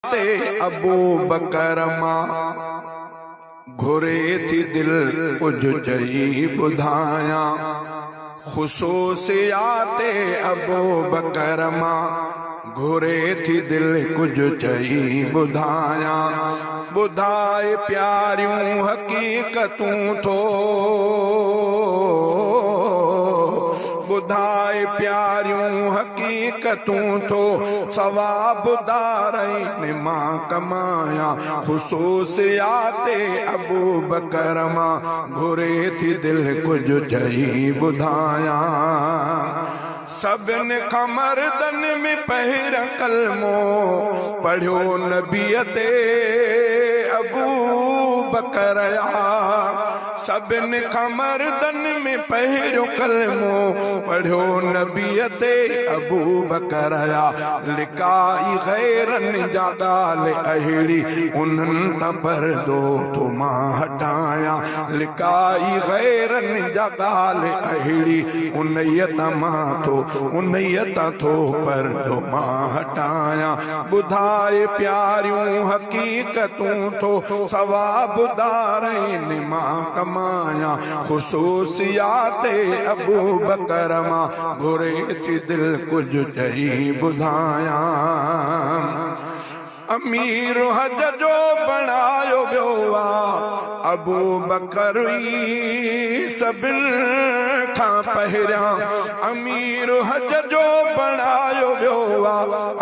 ते अबू बकर मां घुरे थी दिल कुछ चई ॿुधायां। ख़ुसूसियाते अबू बकर मां घुरे थी दिल कुछ चई ॿुधायां। ॿुधाए प्यारियूं हकीकतूं थो, ॿुधाए प्यारियूं हकीकतूं थो सवाबु दारैन मां कमाया। ख़ुसूसियाते अबू बकर मां घुरे थी दिल कुछ चई ॿुधायां। सभिनि खां मर्दन में पहिरियों कलमो पढ़ियो नबीअ ते अबू बकर आ। सभिनि खां मर्दन में पहिरियों कलमो पढ़ियो नबीअ ते अबू बकर आ। लिकाई गैरन जा ॻाल्हि अहिड़ी उन्हनि तां पर्दो थो मां हटायां। लिकाई गैरन जा ॻाल्हि अहिड़ी उन्हीअ तां मां थो पर्दो मां हटायां। ॿुधाए प्यारियूं हकीकतूं थो सवाबु दारैन मां कमाया। ख़ुसूसियाते अबू बकर मां घुरे थी दिल कुछ चई ॿुधायां। अमीर हज जो बणायो वियो आ अबू बकर ई सभिनि खां पहिरियां। अमीर हज जो बणायो वियो आ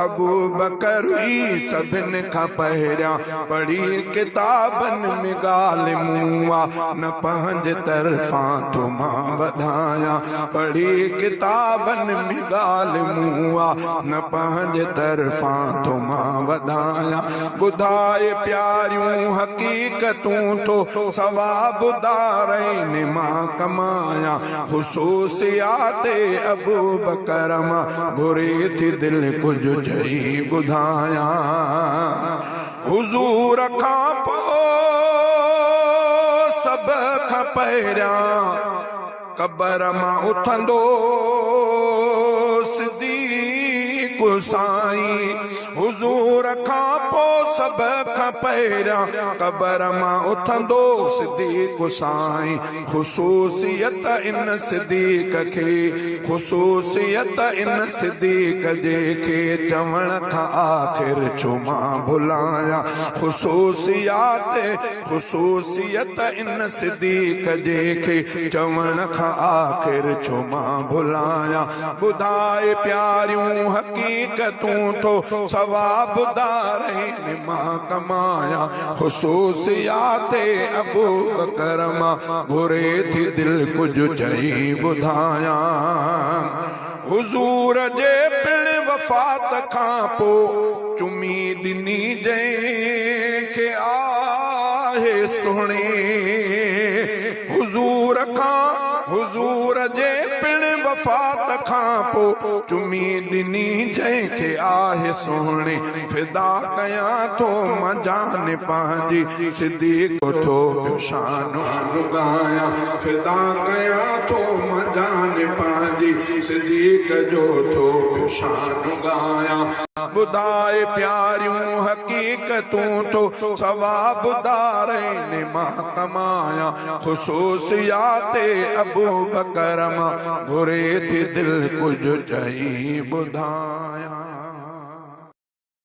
अबू बकर ई सभिनि खां पहिरियां। पढ़ी किताबनि में ॻाल्हि मूं आ न पंहिंजे तरफ़ां थो मां वधायां। पढ़ी किताबनि में ॻाल्हि मूं आ न पंहिंजे तरफ़ां थो मां वधायां। ॿुधाए प्यारियूं हकीकतूं थो सवाबु दारैन मां कमाया। ख़ुसूसियाते अबू बकर मां घुरे थी दिल कुछ चई ॿुधायां। हुज़ूर खां पोइ सभ खां पहिरियां क़बर मां उथंदो सिद्दीक़ साईं। हुज़ूर खां पोइ सभ खां पहिरियां क़बर मां उथंदो सिद्दीक़ साईं। ख़ुसूसियत इन सिद्दीक़ खे, ख़ुसूसियत इन सिद्दीक़ जे खे चवण खां आख़िर छो मां भुलायां। ख़ुसूसियत इन सिद्दीक़ जे खे चवण खां आख़िर छो मां भुलायां। ॿुधाए प्यारियूं हकीकतूं थो सवाबु दारैन मां कमाया। ख़ुसूसियाते अबू बकर मां घुरे थी दिल कुछ चई ॿुधायां। हुज़ूर जे पिण वफ़ात खां पोइ चुमी ॾिनी जंहिंखे आहे सुहिणे। हुज़ूर जे पिण वफ़ात खां पोइ चुमी ॾिनी जंहिंखे आहे सुहिणे। फ़िदा कयां थो मां जान पंहिंजी सिद्दीक़ थो ॿियो शान ॻायां। फ़िदा कयां थो मां जान पंहिंजी सिद्दीक़ जो थो ॿियो शान ॻायां। ॿुधाए प्यारियूं हकीकतूं थो सवाबु दारैन मां कमाया। ख़ुसूसियाते अबू बकर मां घुरे थी दिल कुछ चई ॿुधायां।